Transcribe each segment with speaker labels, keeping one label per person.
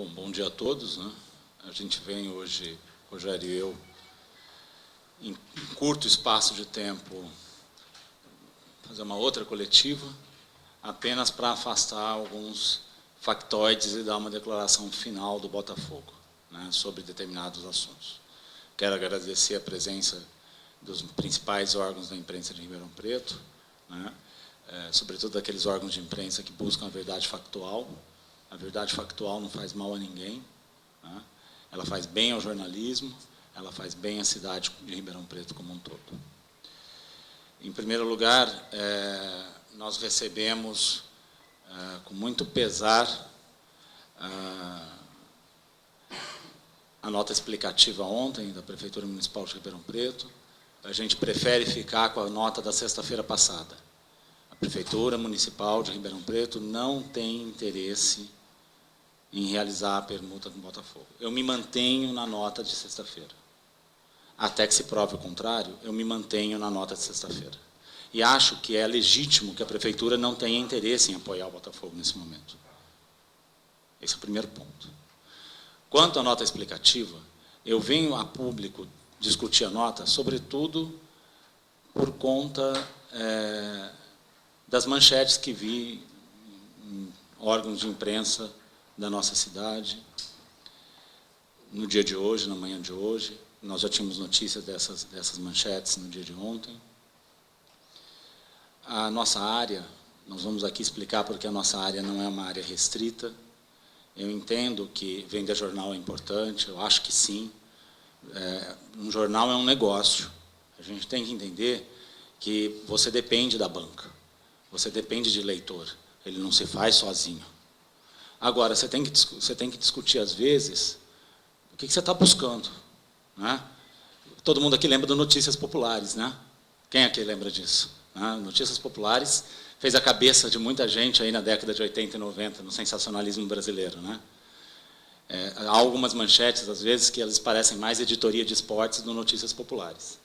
Speaker 1: Bom dia a todos, né? A gente vem hoje, Rogério e eu, em curto espaço de tempo, fazer uma outra coletiva, apenas para afastar alguns factoides e dar uma declaração final do Botafogo, né, sobre determinados assuntos. Quero agradecer a presença dos principais órgãos da imprensa de Ribeirão Preto, né, sobretudo daqueles órgãos de imprensa que buscam a verdade factual. A verdade factual não faz mal a ninguém, né? Ela faz bem ao jornalismo, ela faz bem à cidade de Ribeirão Preto como um todo. Em primeiro lugar, nós recebemos, com muito pesar, a nota explicativa ontem da Prefeitura Municipal de Ribeirão Preto. A gente prefere ficar com a nota da sexta-feira passada. A Prefeitura Municipal de Ribeirão Preto não tem interesse em realizar a permuta do Botafogo. Eu me mantenho na nota de sexta-feira. Até que se prove o contrário, eu me mantenho na nota de sexta-feira. E acho que é legítimo que a Prefeitura não tenha interesse em apoiar o Botafogo nesse momento. Esse é o primeiro ponto. Quanto à nota explicativa, eu venho a público discutir a nota, sobretudo por conta das manchetes que vi em órgãos de imprensa da nossa cidade, no dia de hoje, na manhã de hoje. Nós já tínhamos notícias dessas manchetes no dia de ontem. A nossa área, nós vamos aqui explicar porque a nossa área não é uma área restrita. Eu entendo que vender jornal é importante, eu acho que sim. Um jornal é um negócio. A gente tem que entender que você depende da banca, você depende de leitor, ele não se faz sozinho. Agora, você tem que discutir, às vezes, o que você está buscando, né? Todo mundo aqui lembra do Notícias Populares, né? Quem aqui lembra disso? Notícias Populares fez a cabeça de muita gente aí na década de 80 e 90, no sensacionalismo brasileiro, né? Há algumas manchetes, às vezes, que elas parecem mais editoria de esportes do Notícias Populares.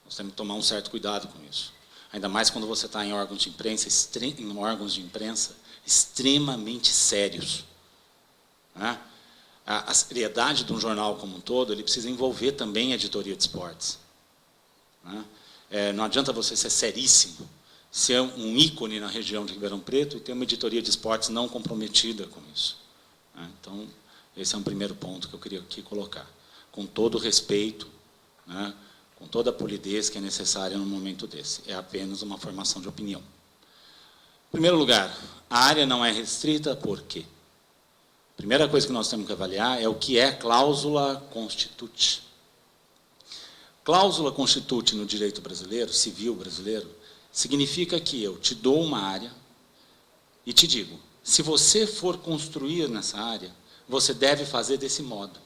Speaker 1: Nós temos que tomar um certo cuidado com isso. Ainda mais quando você está em órgãos de imprensa, extremamente sérios, né? A seriedade de um jornal como um todo, ele precisa envolver também a editoria de esportes, né? Não adianta você ser seríssimo, ser um ícone na região de Ribeirão Preto e ter uma editoria de esportes não comprometida com isso, né? Então, esse é um primeiro ponto que eu queria aqui colocar, com todo o respeito, né, com toda a polidez que é necessária num momento desse. É apenas uma formação de opinião. Em primeiro lugar, a área não é restrita por quê? A primeira coisa que nós temos que avaliar é o que é cláusula constituti. Cláusula constituti no direito brasileiro, civil brasileiro, significa que eu te dou uma área e te digo, se você for construir nessa área, você deve fazer desse modo.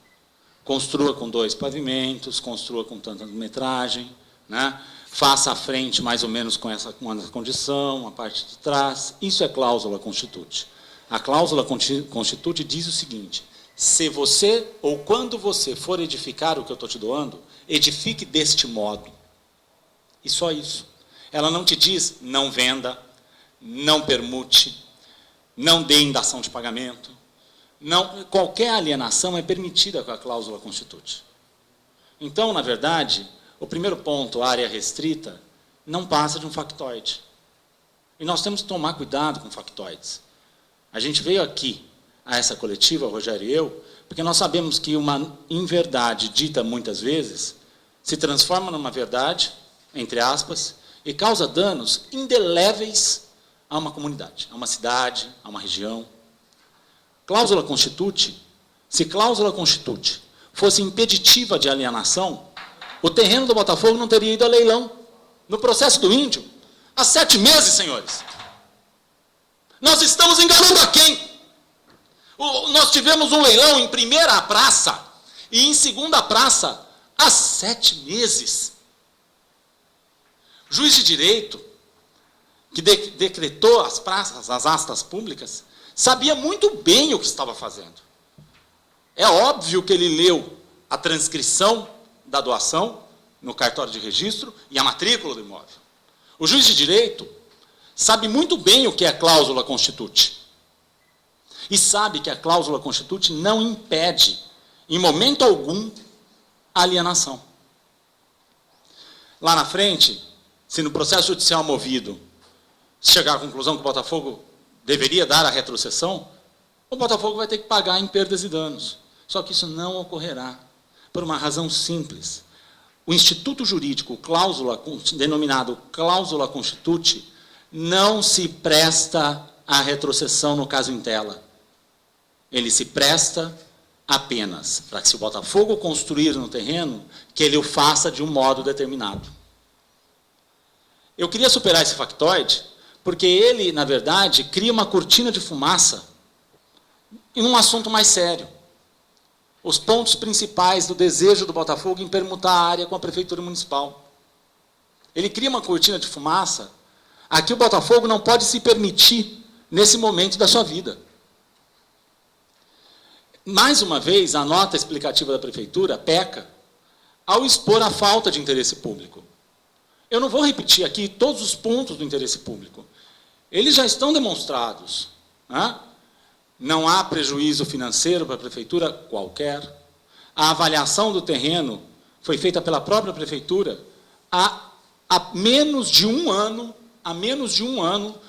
Speaker 1: Construa com 2 pavimentos, construa com tanta metragem, né? Faça a frente mais ou menos com essa condição, a parte de trás. Isso é cláusula constituti. A cláusula constituti diz o seguinte: se você, ou quando você for edificar o que eu estou te doando, edifique deste modo. E só isso. Ela não te diz não venda, não permute, não dê indação de pagamento. Não, qualquer alienação é permitida com a cláusula constituti. Então, na verdade, o primeiro ponto, área restrita, não passa de um factoide. E nós temos que tomar cuidado com factoides. A gente veio aqui, a essa coletiva, o Rogério e eu, porque nós sabemos que uma inverdade dita muitas vezes se transforma numa verdade, entre aspas, e causa danos indeléveis a uma comunidade, a uma cidade, a uma região. Cláusula constituti, se cláusula constituti fosse impeditiva de alienação, o terreno do Botafogo não teria ido a leilão. No processo do Índio, há 7 meses, senhores. Nós estamos enganando a quem? Nós tivemos um leilão em primeira praça e em segunda praça há 7 meses. O juiz de direito, que decretou as praças, as astas públicas, sabia muito bem o que estava fazendo. É óbvio que ele leu a transcrição da doação no cartório de registro e a matrícula do imóvel. O juiz de direito sabe muito bem o que é cláusula constituti. e sabe que a cláusula constituinte não impede, em momento algum, a alienação. Lá na frente, se no processo judicial movido chegar à conclusão que o Botafogo deveria dar a retrocessão, o Botafogo vai ter que pagar em perdas e danos. Só que isso não ocorrerá, por uma razão simples. O instituto jurídico denominado cláusula constituinte não se presta à retrocessão no caso em tela. Ele se presta apenas para que, se o Botafogo construir no terreno, que ele o faça de um modo determinado. Eu queria superar esse factoide, porque ele, na verdade, cria uma cortina de fumaça em um assunto mais sério. Os pontos principais do desejo do Botafogo em permutar a área com a Prefeitura Municipal. Ele cria uma cortina de fumaça a que o Botafogo não pode se permitir nesse momento da sua vida. Mais uma vez, a nota explicativa da Prefeitura peca ao expor a falta de interesse público. Eu não vou repetir aqui todos os pontos do interesse público. Eles já estão demonstrados. Né? Não há prejuízo financeiro para a Prefeitura qualquer. A avaliação do terreno foi feita pela própria Prefeitura há menos de um ano. Há menos de um ano.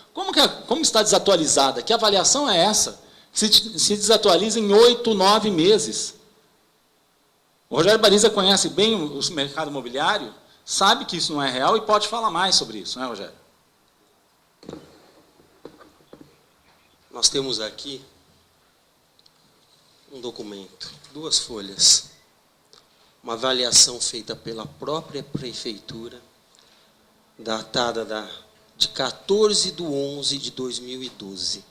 Speaker 1: Como está desatualizada? Que avaliação é essa? Se desatualiza em 8, 9 meses. O Rogério Bariza conhece bem o mercado imobiliário, sabe que isso não é real e pode falar mais sobre isso, não é, Rogério?
Speaker 2: Nós temos aqui um documento, 2 folhas, uma avaliação feita pela própria Prefeitura, datada de 14/11/2012.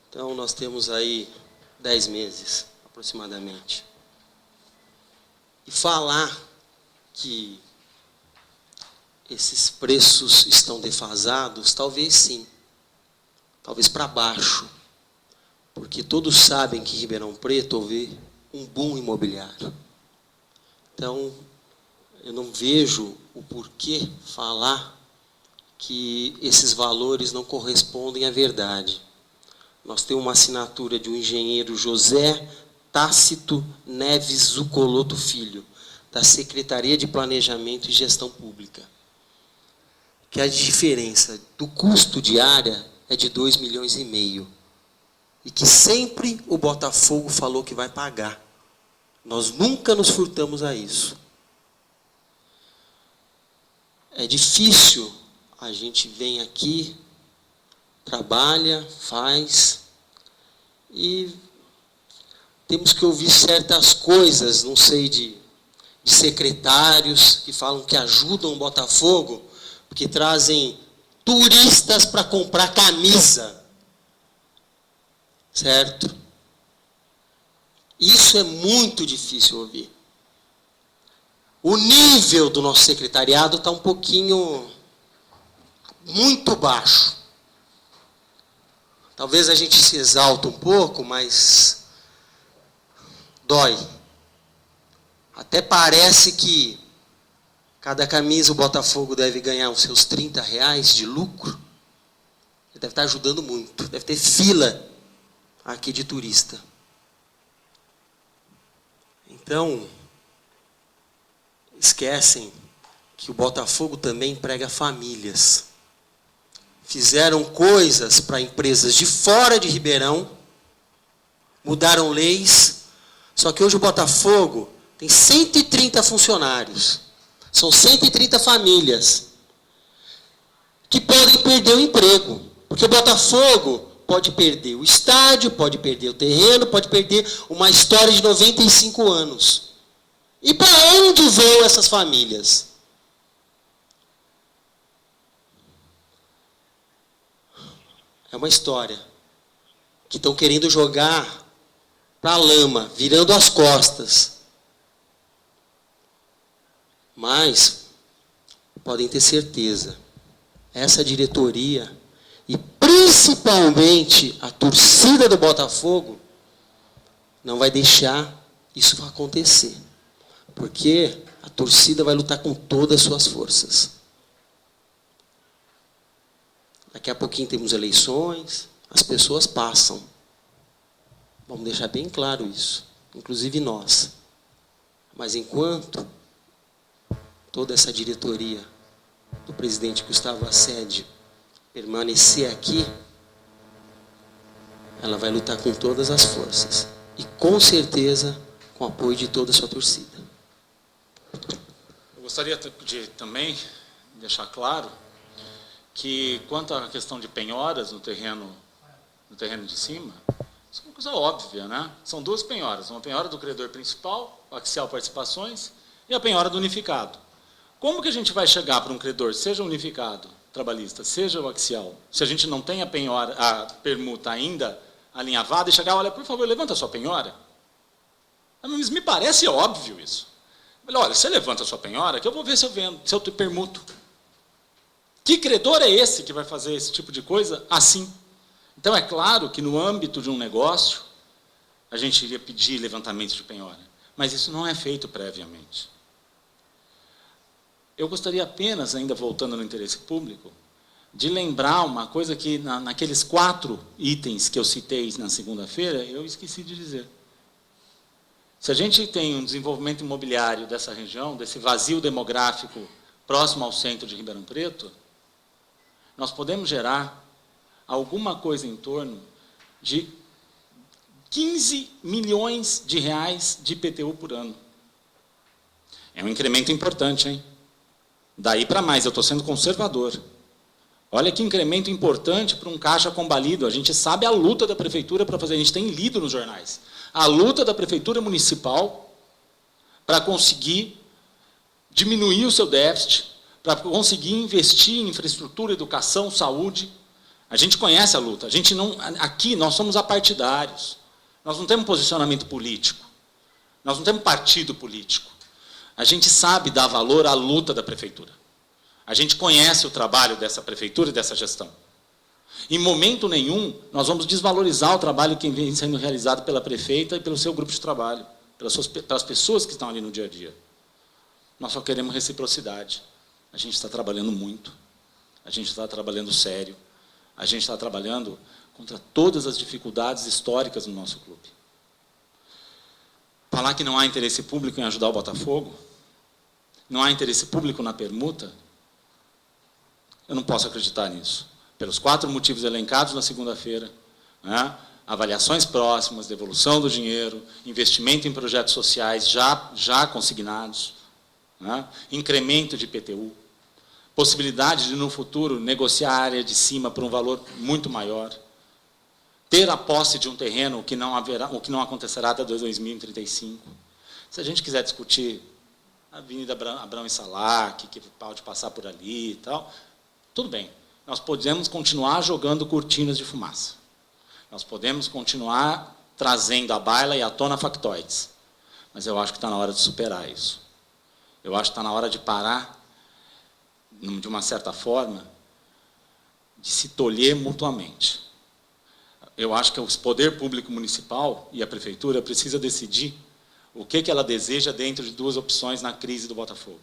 Speaker 2: Então, nós temos aí 10 meses, aproximadamente. E falar que esses preços estão defasados, talvez sim. Talvez para baixo. Porque todos sabem que Ribeirão Preto houve um boom imobiliário. Então, eu não vejo o porquê falar que esses valores não correspondem à verdade. Nós temos uma assinatura de um engenheiro José Tácito Neves Zucoloto Filho, da Secretaria de Planejamento e Gestão Pública, que a diferença do custo de área é de 2,5 milhões, e que sempre o Botafogo falou que vai pagar. Nós nunca nos furtamos a isso. É difícil, a gente vem aqui, trabalha, faz, e temos que ouvir certas coisas, não sei, de secretários que falam que ajudam o Botafogo, porque trazem turistas para comprar camisa. Certo? Isso é muito difícil ouvir. O nível do nosso secretariado está um pouquinho, muito baixo. Talvez a gente se exalta um pouco, mas dói. Até parece que cada camisa o Botafogo deve ganhar os seus R$30 de lucro. Ele deve estar ajudando muito. Deve ter fila aqui de turista. Então, esquecem que o Botafogo também emprega famílias. Fizeram coisas para empresas de fora de Ribeirão, mudaram leis, só que hoje o Botafogo tem 130 funcionários. São 130 famílias que podem perder o emprego. Porque o Botafogo pode perder o estádio, pode perder o terreno, pode perder uma história de 95 anos. E para onde vão essas famílias? É uma história que estão querendo jogar para a lama, virando as costas. Mas podem ter certeza, essa diretoria e principalmente a torcida do Botafogo não vai deixar isso acontecer. Porque a torcida vai lutar com todas as suas forças. Daqui a pouquinho temos eleições, As pessoas passam. Vamos deixar bem claro isso, inclusive nós. Mas enquanto toda essa diretoria do presidente Gustavo Assédio permanecer aqui, ela vai lutar com todas as forças. E com certeza com o apoio de toda a sua torcida.
Speaker 1: Eu gostaria de também deixar claro que, quanto à questão de penhoras no terreno de cima, isso é uma coisa óbvia, né? São duas penhoras, uma penhora do credor principal, o Axial Participações, e a penhora do unificado. Como que a gente vai chegar para um credor, seja o unificado trabalhista, seja o axial, se a gente não tem a permuta ainda alinhavada, e chegar, olha, por favor, levanta a sua penhora? Mas me parece óbvio isso. Olha, você levanta a sua penhora, que eu vou ver se eu vendo, se eu te permuto. Que credor é esse que vai fazer esse tipo de coisa assim? Então, é claro que no âmbito de um negócio, a gente iria pedir levantamento de penhora, mas isso não é feito previamente. Eu gostaria apenas, ainda voltando no interesse público, de lembrar uma coisa que, naqueles 4 itens que eu citei na segunda-feira, eu esqueci de dizer. Se a gente tem um desenvolvimento imobiliário dessa região, desse vazio demográfico próximo ao centro de Ribeirão Preto, nós podemos gerar alguma coisa em torno de 15 milhões de reais de IPTU por ano. É um incremento importante, hein? Daí para mais, eu estou sendo conservador. Olha que incremento importante para um caixa combalido. A gente sabe a luta da prefeitura para fazer, a gente tem lido nos jornais, a luta da prefeitura municipal para conseguir diminuir o seu déficit, para conseguir investir em infraestrutura, educação, saúde. A gente conhece a luta. A gente não, aqui nós somos apartidários. Nós não temos posicionamento político. Nós não temos partido político. A gente sabe dar valor à luta da prefeitura. A gente conhece o trabalho dessa prefeitura e dessa gestão. Em momento nenhum, nós vamos desvalorizar o trabalho que vem sendo realizado pela prefeita e pelo seu grupo de trabalho, pelas pessoas que estão ali no dia a dia. Nós só queremos reciprocidade. A gente está trabalhando muito. A gente está trabalhando sério. A gente está trabalhando contra todas as dificuldades históricas no nosso clube. Falar que não há interesse público em ajudar o Botafogo, não há interesse público na permuta, eu não posso acreditar nisso. Pelos 4 motivos elencados na segunda-feira, né? Avaliações próximas, devolução do dinheiro, investimento em projetos sociais já consignados, né? Incremento de IPTU, possibilidade de, no futuro, negociar a área de cima por um valor muito maior, ter a posse de um terreno, o que não acontecerá até 2035. Se a gente quiser discutir a Avenida Abrão e Salac, que pode passar por ali e tal, tudo bem. Nós podemos continuar jogando cortinas de fumaça. Nós podemos continuar trazendo à baila e à tona factoides. Mas eu acho que está na hora de superar isso. Eu acho que está na hora de parar, de uma certa forma, de se tolher mutuamente. Eu acho que o poder público municipal e a prefeitura precisa decidir o que ela deseja dentro de 2 opções na crise do Botafogo.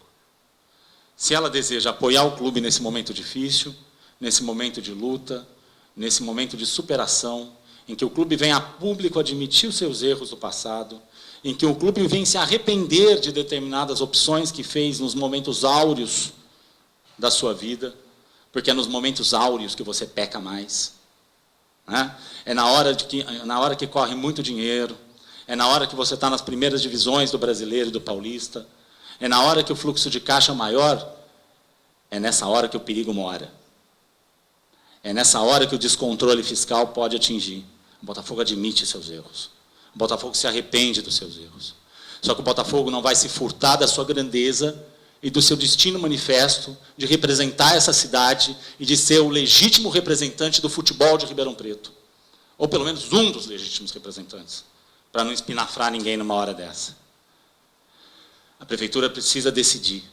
Speaker 1: Se ela deseja apoiar o clube nesse momento difícil, nesse momento de luta, nesse momento de superação, em que o clube vem a público admitir os seus erros do passado, em que o clube vem se arrepender de determinadas opções que fez nos momentos áureos da sua vida, porque é nos momentos áureos que você peca mais. Né? É na hora que corre muito dinheiro, é na hora que você está nas primeiras divisões do brasileiro e do paulista, é na hora que o fluxo de caixa é maior, é nessa hora que o perigo mora. É nessa hora que o descontrole fiscal pode atingir. O Botafogo admite seus erros. O Botafogo se arrepende dos seus erros. Só que o Botafogo não vai se furtar da sua grandeza e do seu destino manifesto de representar essa cidade e de ser o legítimo representante do futebol de Ribeirão Preto. Ou pelo menos um dos legítimos representantes, para não espinafrar ninguém numa hora dessa. A prefeitura precisa decidir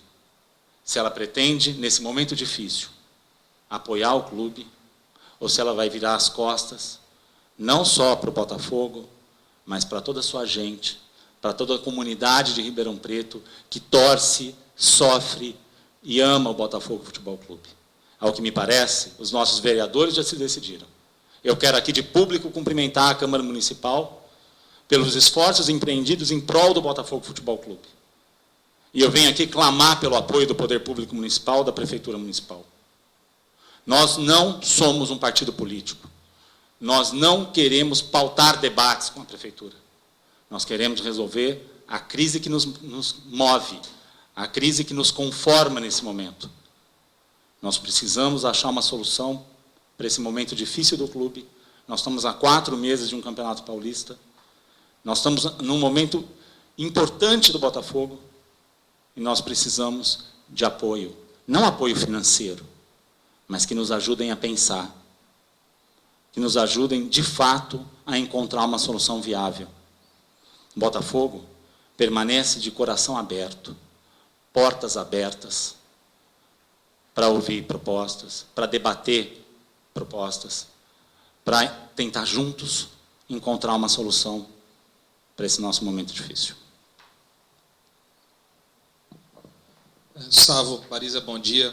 Speaker 1: se ela pretende, nesse momento difícil, apoiar o clube, ou se ela vai virar as costas, não só para o Botafogo, mas para toda a sua gente, para toda a comunidade de Ribeirão Preto, que torce, sofre e ama o Botafogo Futebol Clube. Ao que me parece, os nossos vereadores já se decidiram. Eu quero aqui de público cumprimentar a Câmara Municipal pelos esforços empreendidos em prol do Botafogo Futebol Clube. E eu venho aqui clamar pelo apoio do Poder Público Municipal, da Prefeitura Municipal. Nós não somos um partido político. Nós não queremos pautar debates com a Prefeitura. Nós queremos resolver a crise que nos move, a crise que nos conforma nesse momento. Nós precisamos achar uma solução para esse momento difícil do clube. Nós estamos há 4 meses de um campeonato paulista. Nós estamos num momento importante do Botafogo e nós precisamos de apoio. Não apoio financeiro, mas que nos ajudem a pensar. Que nos ajudem, de fato, a encontrar uma solução viável. O Botafogo permanece de coração aberto, portas abertas, para ouvir propostas, para debater propostas, para tentar juntos encontrar uma solução para esse nosso momento difícil.
Speaker 3: Gustavo, Marisa, bom dia.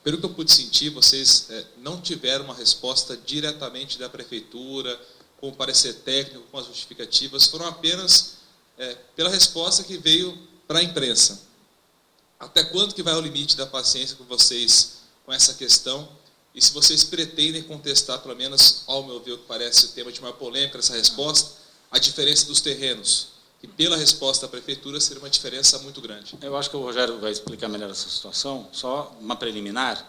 Speaker 3: Pelo que eu pude sentir, vocês não tiveram uma resposta diretamente da Prefeitura, com o parecer técnico, com as justificativas, foram apenas pela resposta que veio para a imprensa. Até quando que vai o limite da paciência com vocês com essa questão? E se vocês pretendem contestar, pelo menos, ao meu ver, o que parece o tema de maior polêmica nessa resposta, a diferença dos terrenos, que pela resposta da Prefeitura seria uma diferença muito grande.
Speaker 1: Eu acho que o Rogério vai explicar melhor essa situação, só uma preliminar.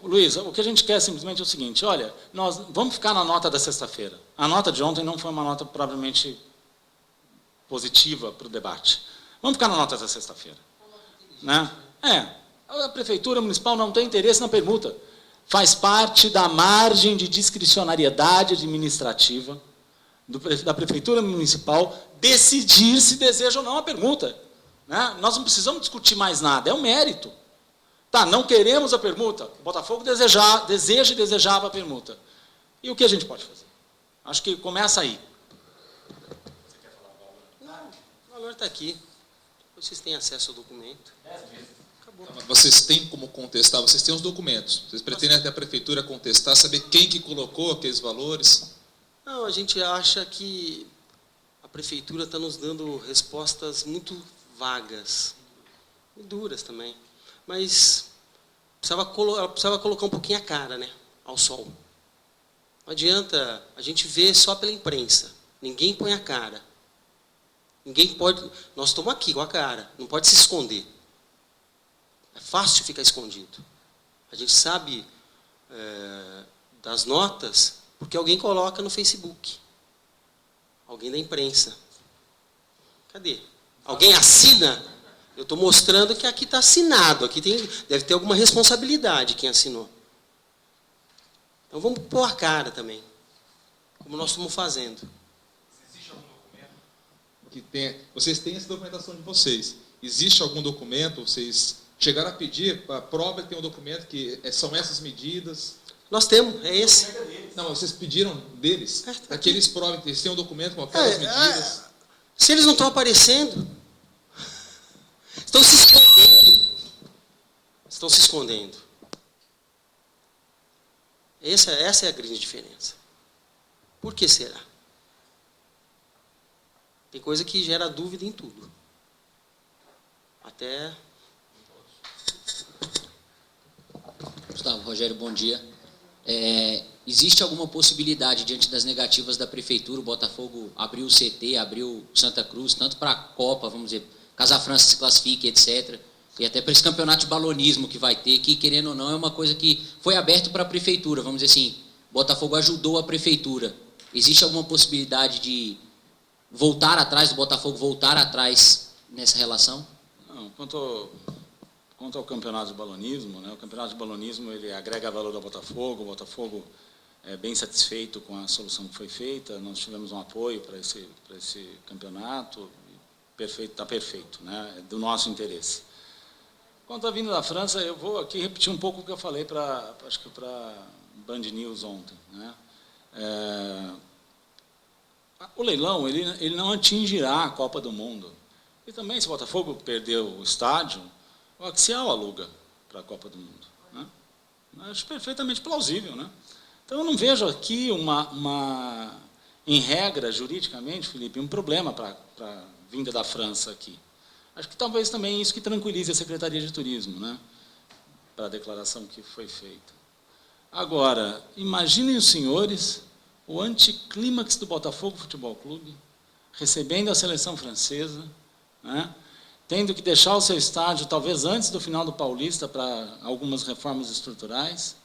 Speaker 1: Luiz, o que a gente quer simplesmente é o seguinte, olha, nós vamos ficar na nota da sexta-feira. A nota de ontem não foi uma nota propriamente positiva para o debate. Vamos ficar na nota da sexta-feira. Né? A Prefeitura Municipal não tem interesse na permuta. Faz parte da margem de discricionariedade administrativa da Prefeitura Municipal decidir se deseja ou não a permuta. Né? Nós não precisamos discutir mais nada, é um mérito. Tá, não queremos a permuta, o Botafogo deseja e desejava a permuta. E o que a gente pode fazer? Acho que começa aí.
Speaker 2: Você quer falar o valor? Não, o valor está aqui. Vocês têm acesso ao documento. Acabou.
Speaker 3: Vocês têm como contestar, vocês têm os documentos. Vocês pretendem até a Prefeitura contestar, saber quem que colocou aqueles valores?
Speaker 2: Não, a gente acha que a Prefeitura está nos dando respostas muito vagas. E duras também. Mas ela precisava colocar um pouquinho a cara, né, ao sol. Não adianta a gente ver só pela imprensa. Ninguém põe a cara. Ninguém pode... Nós estamos aqui com a cara. Não pode se esconder. É fácil ficar escondido. A gente sabe das notas porque alguém coloca no Facebook. Alguém da imprensa. Cadê? Alguém assina? Eu estou mostrando que aqui está assinado. Aqui deve ter alguma responsabilidade quem assinou. Então vamos pôr a cara também. Como nós estamos fazendo.
Speaker 3: Existe algum documento? Vocês têm essa documentação de vocês. Existe algum documento? Vocês chegaram a pedir a prova que tem um documento que são essas medidas?
Speaker 2: Nós temos, é esse.
Speaker 3: Não, vocês pediram deles? Para que eles provem que eles têm um documento com aquelas medidas?
Speaker 2: Se eles não estão aparecendo, estão se escondendo. Estão se escondendo. Essa é a grande diferença. Por que será? Tem coisa que gera dúvida em tudo. Até...
Speaker 4: Gustavo, Rogério, bom dia. Existe alguma possibilidade, diante das negativas da Prefeitura, o Botafogo abriu o CT, abriu Santa Cruz, tanto para a Copa, vamos dizer, caso a França se classifique, etc., e até para esse campeonato de balonismo que vai ter, que, querendo ou não, é uma coisa que foi aberto para a Prefeitura, vamos dizer assim, Botafogo ajudou a Prefeitura. Existe alguma possibilidade de voltar atrás, do Botafogo voltar atrás nessa relação?
Speaker 1: Não, quanto ao campeonato de balonismo, né, o campeonato de balonismo ele agrega valor ao Botafogo, o Botafogo é bem satisfeito com a solução que foi feita, nós tivemos um apoio para esse campeonato, está perfeito, né, é do nosso interesse. Quanto à vinda da França, eu vou aqui repetir um pouco o que eu falei acho que para Band News ontem. Né? O leilão ele não atingirá a Copa do Mundo. E também, se o Botafogo perder o estádio, o Axial aluga para a Copa do Mundo. Né? Acho perfeitamente plausível. Né? Então, eu não vejo aqui em regra, juridicamente, Felipe, um problema para a vinda da França aqui. Acho que talvez também isso que tranquilize a Secretaria de Turismo, né, para a declaração que foi feita. Agora, imaginem os senhores o anticlímax do Botafogo Futebol Clube, recebendo a seleção francesa, né, tendo que deixar o seu estádio talvez antes do final do Paulista para algumas reformas estruturais,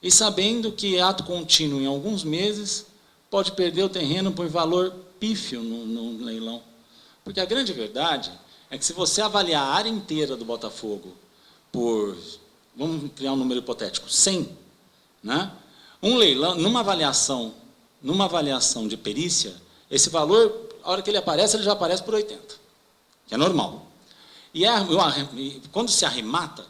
Speaker 1: e sabendo que ato contínuo em alguns meses pode perder o terreno por valor pífio no leilão. Porque a grande verdade é que se você avaliar a área inteira do Botafogo por, vamos criar um número hipotético, 100, né? Um leilão, numa avaliação de perícia, esse valor, a hora que ele já aparece por 80, que é normal. E quando se arremata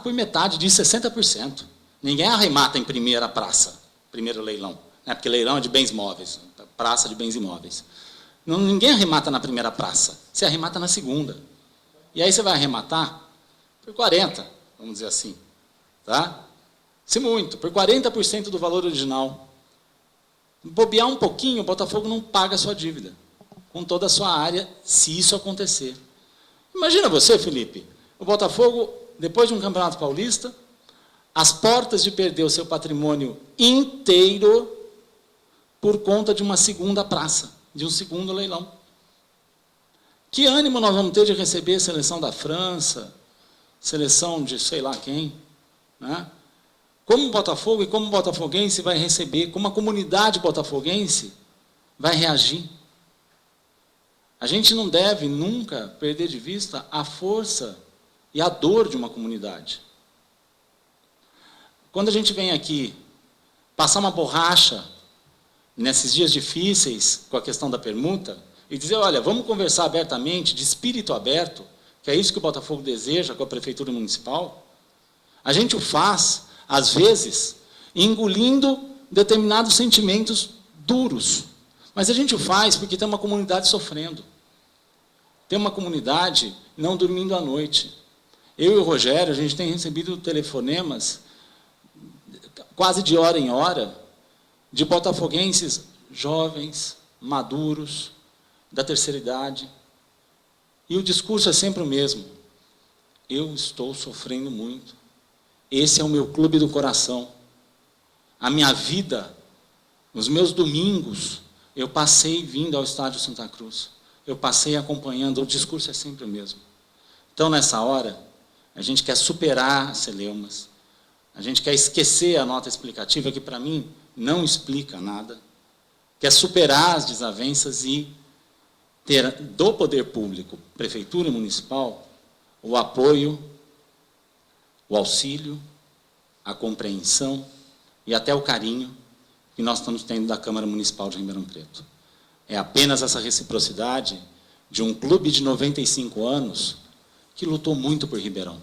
Speaker 1: por metade de 60%. Ninguém arremata em primeira praça, primeiro leilão, né? Porque leilão é de bens móveis, praça de bens imóveis. Ninguém arremata na primeira praça, você arremata na segunda. E aí você vai arrematar por 40%, vamos dizer assim. Tá? Se muito, por 40% do valor original. Bobear um pouquinho, o Botafogo não paga a sua dívida, com toda a sua área, se isso acontecer. Imagina você, Felipe, o Botafogo, depois de um Campeonato Paulista, às portas de perder o seu patrimônio inteiro por conta de uma segunda praça, de um segundo leilão. Que ânimo nós vamos ter de receber a seleção da França, seleção de sei lá quem, né? Como o Botafogo e como o botafoguense vai receber, como a comunidade botafoguense vai reagir. A gente não deve nunca perder de vista a força e a dor de uma comunidade. Quando a gente vem aqui passar uma borracha nesses dias difíceis com a questão da permuta e dizer, olha, vamos conversar abertamente, de espírito aberto, que é isso que o Botafogo deseja com a Prefeitura Municipal, a gente o faz, às vezes, engolindo determinados sentimentos duros. Mas a gente o faz porque tem uma comunidade sofrendo. Tem uma comunidade não dormindo à noite. Eu e o Rogério, a gente tem recebido telefonemas quase de hora em hora, de botafoguenses jovens, maduros, da terceira idade. E o discurso é sempre o mesmo. Eu estou sofrendo muito. Esse é o meu clube do coração. A minha vida, os meus domingos, eu passei vindo ao Estádio Santa Cruz. Eu passei acompanhando, o discurso é sempre o mesmo. Então, nessa hora, a gente quer superar as celeumas. A gente quer esquecer a nota explicativa, que para mim não explica nada. Quer superar as desavenças e ter do poder público, prefeitura municipal, o apoio, o auxílio, a compreensão e até o carinho que nós estamos tendo da Câmara Municipal de Ribeirão Preto. É apenas essa reciprocidade de um clube de 95 anos que lutou muito por Ribeirão,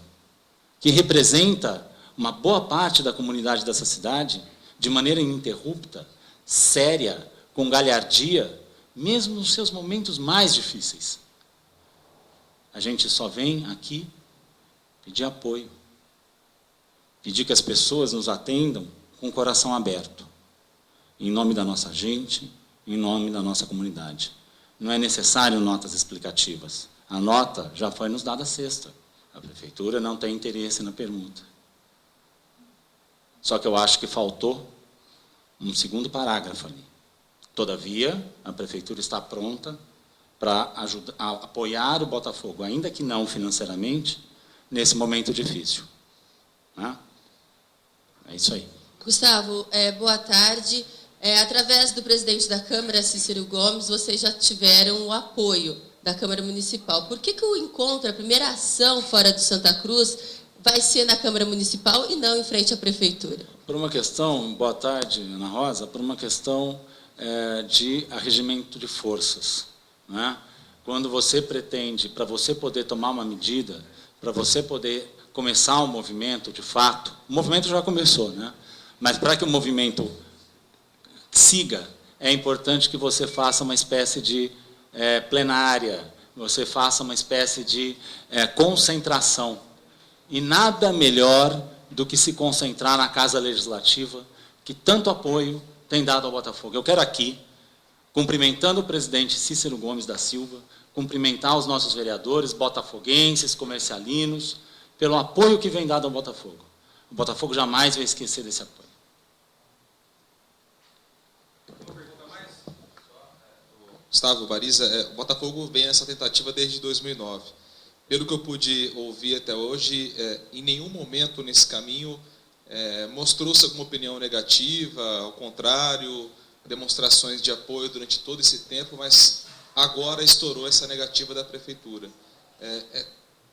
Speaker 1: que representa uma boa parte da comunidade dessa cidade, de maneira ininterrupta, séria, com galhardia, mesmo nos seus momentos mais difíceis. A gente só vem aqui pedir apoio, pedir que as pessoas nos atendam com o coração aberto, em nome da nossa gente, em nome da nossa comunidade. Não é necessário notas explicativas. A nota já foi nos dada sexta. A prefeitura não tem interesse na permuta. Só que eu acho que faltou um segundo parágrafo ali. Todavia, a prefeitura está pronta para apoiar o Botafogo, ainda que não financeiramente, nesse momento difícil. Né? É isso aí.
Speaker 5: Gustavo, boa tarde. Através do presidente da Câmara, Cícero Gomes, vocês já tiveram o apoio da Câmara Municipal. Por que o encontro, a primeira ação fora do Santa Cruz, vai ser na Câmara Municipal e não em frente à Prefeitura?
Speaker 1: Por uma questão, boa tarde, Ana Rosa, por uma questão de arregimento de forças. Né? Quando você pretende, para você poder tomar uma medida, para você poder começar um movimento, de fato, o movimento já começou, né? Mas para que o movimento siga, é importante que você faça uma espécie de plenária, você faça uma espécie de concentração. E nada melhor do que se concentrar na Casa Legislativa, que tanto apoio tem dado ao Botafogo. Eu quero aqui, cumprimentando o presidente Cícero Gomes da Silva, cumprimentar os nossos vereadores, botafoguenses, comercialinos, pelo apoio que vem dado ao Botafogo. O Botafogo jamais vai esquecer desse apoio.
Speaker 3: Gustavo Bariza, o Botafogo vem essa tentativa desde 2009. Pelo que eu pude ouvir até hoje, em nenhum momento nesse caminho mostrou-se alguma opinião negativa, ao contrário, demonstrações de apoio durante todo esse tempo, mas agora estourou essa negativa da prefeitura.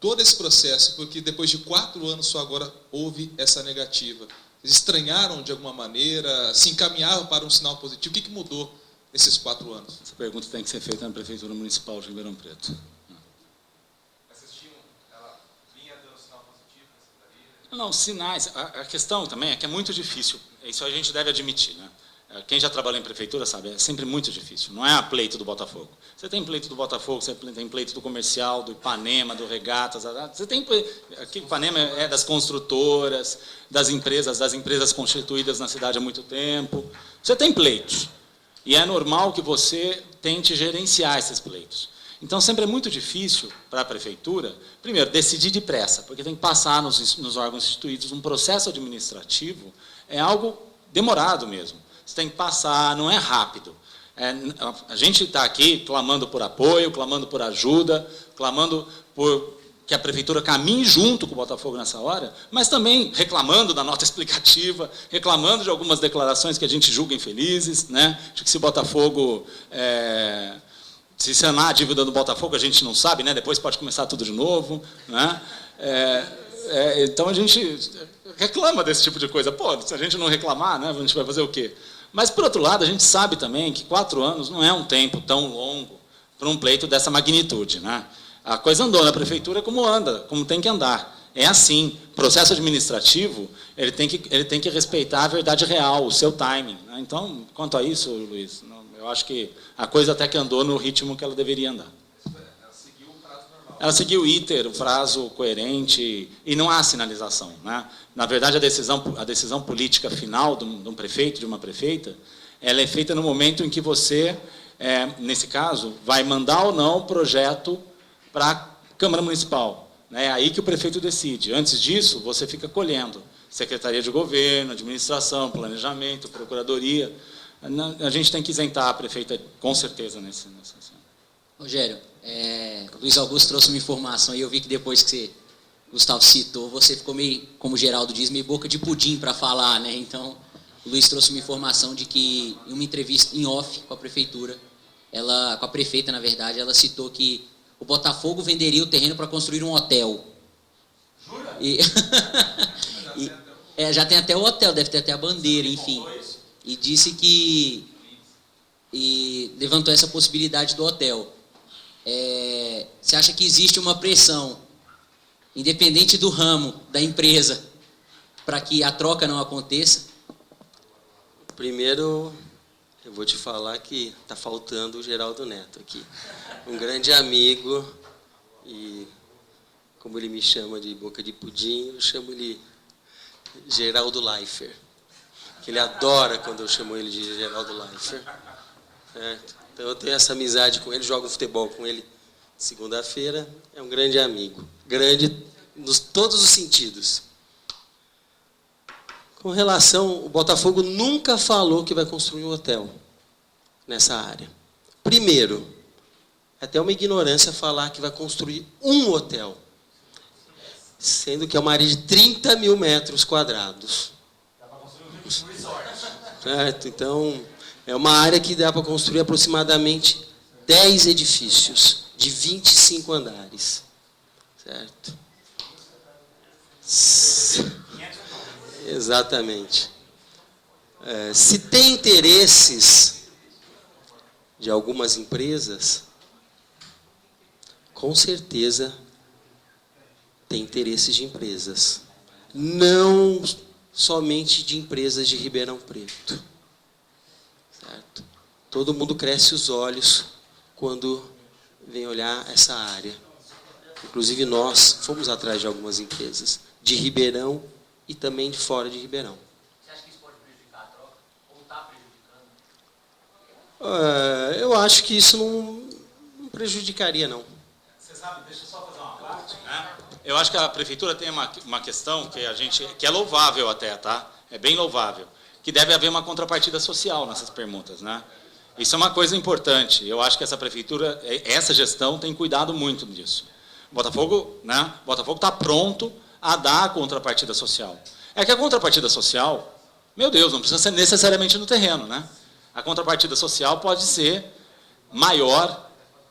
Speaker 3: Todo esse processo, porque depois de 4 anos só agora houve essa negativa. Eles estranharam de alguma maneira, se encaminhavam para um sinal positivo. O que mudou nesses 4 anos?
Speaker 1: Essa pergunta tem que ser feita na Prefeitura Municipal de Ribeirão Preto.
Speaker 3: Ela vinha dando sinal positivo na secretaria?
Speaker 1: Não, sinais. A questão também é que é muito difícil. Isso a gente deve admitir, né? Quem já trabalhou em prefeitura sabe, é sempre muito difícil. Não é a pleito do Botafogo. Você tem pleito do Botafogo, você tem pleito do Comercial, do Ipanema, do Regatas. Você tem aqui Ipanema é das construtoras, das empresas constituídas na cidade há muito tempo. Você tem pleitos. E é normal que você tente gerenciar esses pleitos. Então, sempre é muito difícil para a prefeitura, primeiro, decidir depressa, porque tem que passar nos órgãos instituídos um processo administrativo, é algo demorado mesmo. Você tem que passar, não é rápido. A gente está aqui clamando por apoio, clamando por ajuda, clamando por que a prefeitura caminhe junto com o Botafogo nessa hora, mas também reclamando da nota explicativa, reclamando de algumas declarações que a gente julga infelizes, né? De que se o Botafogo... se sanar a dívida do Botafogo, a gente não sabe, né? Depois pode começar tudo de novo, né? Então a gente reclama desse tipo de coisa. Pô, se a gente não reclamar, né, a gente vai fazer o quê? Mas, por outro lado, a gente sabe também que 4 anos não é um tempo tão longo para um pleito dessa magnitude, né? A coisa andou na prefeitura como anda, como tem que andar. É assim, processo administrativo, ele tem que respeitar a verdade real, o seu timing, né? Então, quanto a isso, Luiz, eu acho que a coisa até que andou no ritmo que ela deveria andar.
Speaker 3: Ela seguiu o prazo normal.
Speaker 1: Ela seguiu o ITER, o prazo coerente, e não há sinalização, né? Na verdade, a decisão política final de um prefeito, de uma prefeita, ela é feita no momento em que você, nesse caso, vai mandar ou não o projeto para a Câmara Municipal. É aí que o prefeito decide. Antes disso, você fica colhendo. Secretaria de Governo, Administração, Planejamento, Procuradoria. A gente tem que isentar a prefeita, com certeza, nessa.
Speaker 4: Rogério, o Luiz Augusto trouxe uma informação e eu vi que depois que Gustavo citou, você ficou meio, como o Geraldo diz, meio boca de pudim para falar, né? Então, o Luiz trouxe uma informação de que, em uma entrevista em off com a prefeitura, com a prefeita, na verdade, ela citou que o Botafogo venderia o terreno para construir um hotel.
Speaker 3: Jura?
Speaker 4: Já tem até o hotel, deve ter até a bandeira, enfim. E disse que... E levantou essa possibilidade do hotel. Você acha que existe uma pressão, independente do ramo da empresa, para que a troca não aconteça?
Speaker 2: Primeiro, eu vou te falar que está faltando o Geraldo Neto aqui. Um grande amigo, e como ele me chama de boca de pudim, eu chamo ele Geraldo Leifert, que ele adora quando eu chamo ele de Geraldo Leifert. Então eu tenho essa amizade com ele, jogo futebol com ele segunda-feira, é um grande amigo, grande nos todos os sentidos. Com relação, o Botafogo nunca falou que vai construir um hotel nessa área. Primeiro, é até uma ignorância falar que vai construir um hotel, sendo que é uma área de 30 mil metros quadrados.
Speaker 3: Dá para construir um resort.
Speaker 2: Certo? Então, é uma área que dá para construir aproximadamente 10 edifícios de 25 andares. Certo? Exatamente. Se tem interesses de algumas empresas, com certeza tem interesses de empresas. Não somente de empresas de Ribeirão Preto. Certo? Todo mundo cresce os olhos quando vem olhar essa área. Inclusive nós fomos atrás de algumas empresas de Ribeirão e também de fora de Ribeirão.
Speaker 4: Você acha que isso pode prejudicar a troca?
Speaker 2: Eu acho que isso não prejudicaria, não.
Speaker 1: Você sabe, deixa eu só fazer uma parte, né? Eu acho que a prefeitura tem uma questão que é louvável até, tá? É bem louvável, que deve haver uma contrapartida social nessas permutas, né? Isso é uma coisa importante. Eu acho que essa prefeitura, essa gestão tem cuidado muito disso. Botafogo, né? Botafogo está pronto a dar a contrapartida social. É que a contrapartida social, meu Deus, não precisa ser necessariamente no terreno, né? A contrapartida social pode ser maior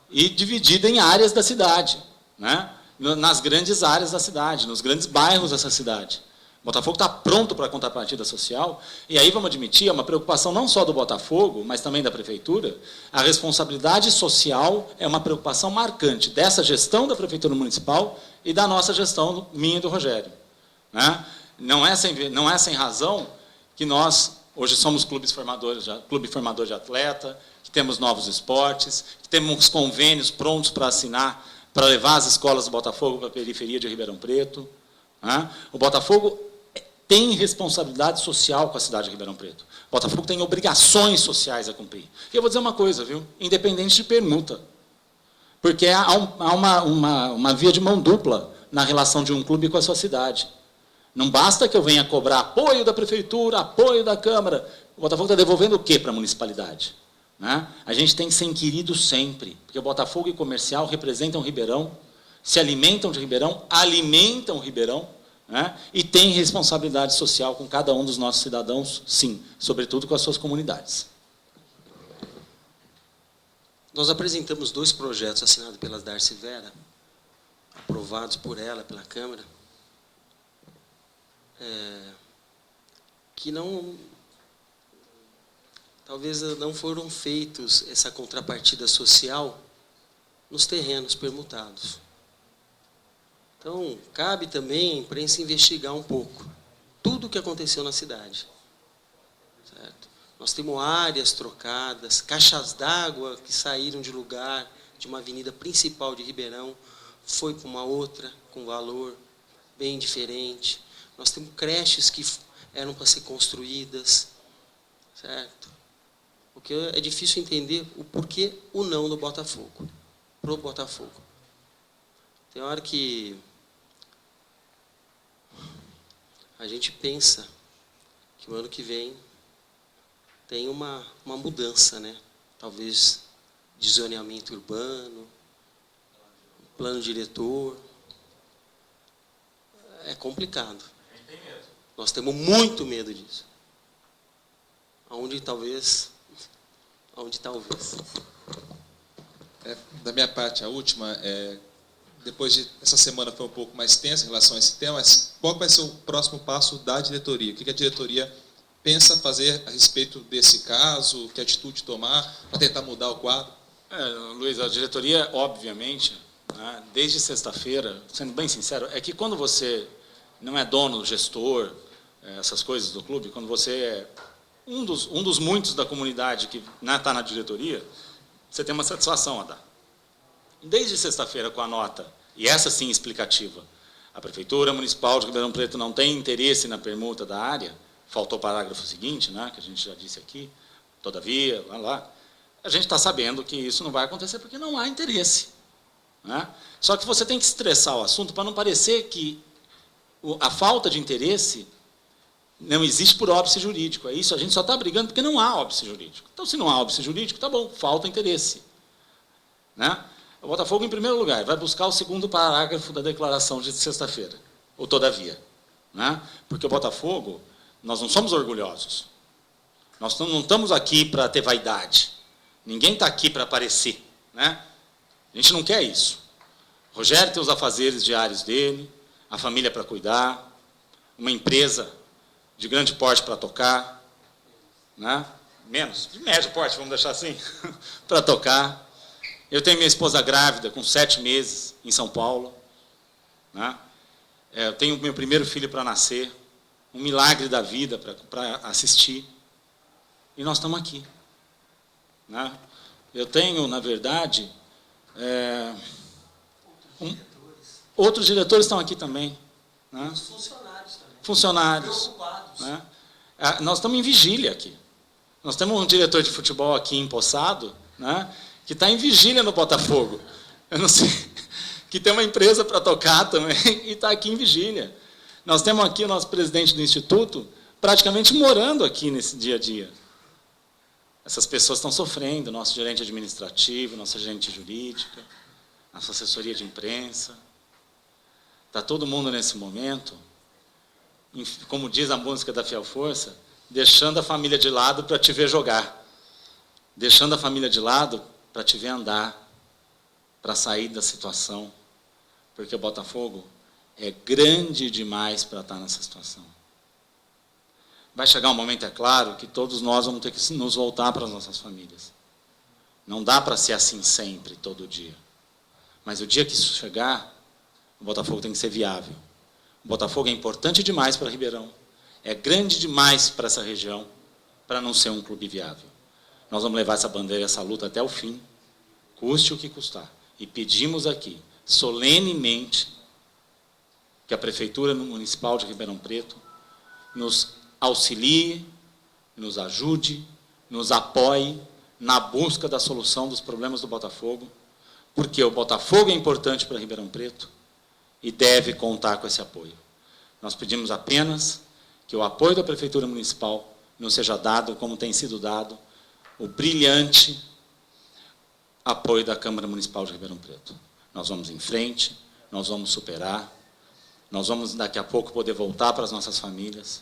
Speaker 1: e dividida em áreas da cidade, né? Nas grandes áreas da cidade, nos grandes bairros dessa cidade. Botafogo está pronto para a contrapartida social, e aí vamos admitir, é uma preocupação não só do Botafogo, mas também da prefeitura. A responsabilidade social é uma preocupação marcante dessa gestão da prefeitura municipal e da nossa gestão, minha e do Rogério, né? Não é sem razão que nós hoje somos clube formador de atleta, que temos novos esportes, que temos convênios prontos para assinar, para levar as escolas do Botafogo para a periferia de Ribeirão Preto, né? O Botafogo tem responsabilidade social com a cidade de Ribeirão Preto. O Botafogo tem obrigações sociais a cumprir. E eu vou dizer uma coisa, viu? Independente de permuta. Porque há uma via de mão dupla na relação de um clube com a sua cidade. Não basta que eu venha cobrar apoio da prefeitura, apoio da Câmara. O Botafogo está devolvendo o quê para a municipalidade? Né? A gente tem que ser inquirido sempre, porque o Botafogo e o Comercial representam Ribeirão, se alimentam de Ribeirão, alimentam Ribeirão, né? E têm responsabilidade social com cada um dos nossos cidadãos, sim, sobretudo com as suas comunidades.
Speaker 2: Nós apresentamos 2 projetos assinados pela Darcy Vera, aprovados por ela, pela Câmara, que talvez não foram feitos essa contrapartida social nos terrenos permutados. Então, cabe também à imprensa investigar um pouco tudo o que aconteceu na cidade. Certo? Nós temos áreas trocadas, caixas d'água que saíram de lugar, de uma avenida principal de Ribeirão, foi para uma outra, com valor bem diferente. Nós temos creches que eram para ser construídas, certo? Porque é difícil entender o porquê o não do Botafogo, pro Botafogo. Tem hora que a gente pensa que o ano que vem tem uma mudança, né? Talvez de zoneamento urbano, plano diretor. É complicado. Nós temos muito medo disso. Onde talvez.
Speaker 3: Da minha parte, a última, depois de essa semana foi um pouco mais tensa em relação a esse tema, mas qual vai ser o próximo passo da diretoria? O que a diretoria pensa fazer a respeito desse caso? Que atitude tomar para tentar mudar o quadro?
Speaker 1: Luiz, a diretoria, obviamente, né, desde sexta-feira, sendo bem sincero, é que quando você não é dono, gestor, essas coisas do clube, quando você é um dos muitos da comunidade que está na diretoria, você tem uma satisfação a dar. Desde sexta-feira, com a nota, e essa sim explicativa, a Prefeitura Municipal de Ribeirão Preto não tem interesse na permuta da área, faltou o parágrafo seguinte, né, que a gente já disse aqui, todavia, lá, a gente está sabendo que isso não vai acontecer porque não há interesse. Né? Só que você tem que estressar o assunto para não parecer que a falta de interesse não existe por óbice jurídico. É isso, a gente só está brigando porque não há óbice jurídico. Então, se não há óbice jurídico, tá bom, falta interesse. Né? O Botafogo, em primeiro lugar, vai buscar o segundo parágrafo da declaração de sexta-feira, ou todavia. Né? Porque o Botafogo, nós não somos orgulhosos. Nós não estamos aqui para ter vaidade. Ninguém está aqui para aparecer. Né? A gente não quer isso. O Rogério tem os afazeres diários dele, a família para cuidar, uma empresa de grande porte para tocar, né? Menos, de médio porte, vamos deixar assim, para tocar. Eu tenho minha esposa grávida, com 7 meses, em São Paulo. Né? Eu tenho meu primeiro filho para nascer, um milagre da vida para assistir. E nós estamos aqui. Né? Eu tenho, na verdade, outros diretores estão aqui também. Né?
Speaker 2: Os funcionários também.
Speaker 1: Funcionários.
Speaker 2: Preocupados.
Speaker 1: Né? Nós estamos em vigília aqui. Nós temos um diretor de futebol aqui empossado, né, que está em vigília no Botafogo. Eu não sei, que tem uma empresa para tocar também e está aqui em vigília. Nós temos aqui o nosso presidente do Instituto praticamente morando aqui nesse dia a dia. Essas pessoas estão sofrendo, nosso gerente administrativo, nossa gerente jurídica, nossa assessoria de imprensa. Está todo mundo nesse momento, como diz a música da Fiel Força, deixando a família de lado para te ver jogar. Deixando a família de lado para te ver andar, para sair da situação. Porque o Botafogo é grande demais para estar nessa situação. Vai chegar um momento, é claro, que todos nós vamos ter que nos voltar para as nossas famílias. Não dá para ser assim sempre, todo dia. Mas o dia que isso chegar, o Botafogo tem que ser viável. O Botafogo é importante demais para Ribeirão. É grande demais para essa região, para não ser um clube viável. Nós vamos levar essa bandeira, essa luta até o fim, custe o que custar. E pedimos aqui, solenemente, que a Prefeitura Municipal de Ribeirão Preto nos auxilie, nos ajude, nos apoie na busca da solução dos problemas do Botafogo, porque o Botafogo é importante para Ribeirão Preto e deve contar com esse apoio. Nós pedimos apenas que o apoio da Prefeitura Municipal nos seja dado, como tem sido dado, o brilhante apoio da Câmara Municipal de Ribeirão Preto. Nós vamos em frente, nós vamos superar, nós vamos daqui a pouco poder voltar para as nossas famílias,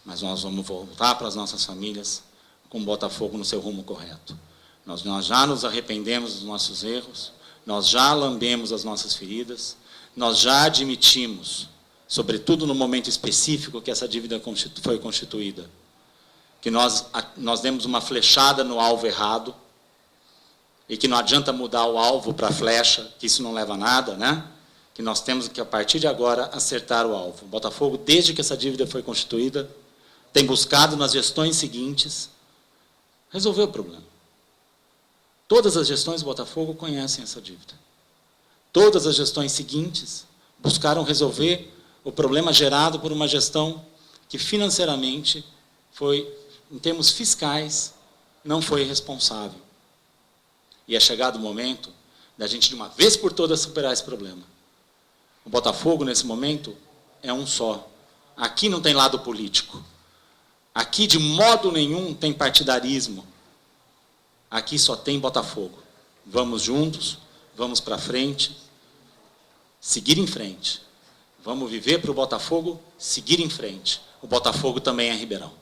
Speaker 1: mas nós vamos voltar para as nossas famílias com o Botafogo no seu rumo correto. Nós já nos arrependemos dos nossos erros, nós já lambemos as nossas feridas, nós já admitimos, sobretudo no momento específico que essa dívida foi constituída, que nós demos uma flechada no alvo errado, e que não adianta mudar o alvo para a flecha, que isso não leva a nada, né? Que nós temos que, a partir de agora, acertar o alvo. O Botafogo, desde que essa dívida foi constituída, tem buscado nas gestões seguintes resolver o problema. Todas as gestões do Botafogo conhecem essa dívida. Todas as gestões seguintes buscaram resolver o problema gerado por uma gestão que financeiramente foi, em termos fiscais, não foi responsável. E é chegado o momento da gente, de uma vez por todas, superar esse problema. O Botafogo, nesse momento, é um só. Aqui não tem lado político. Aqui, de modo nenhum, tem partidarismo. Aqui só tem Botafogo. Vamos juntos, vamos para frente, seguir em frente. Vamos viver para o Botafogo seguir em frente. O Botafogo também é Ribeirão.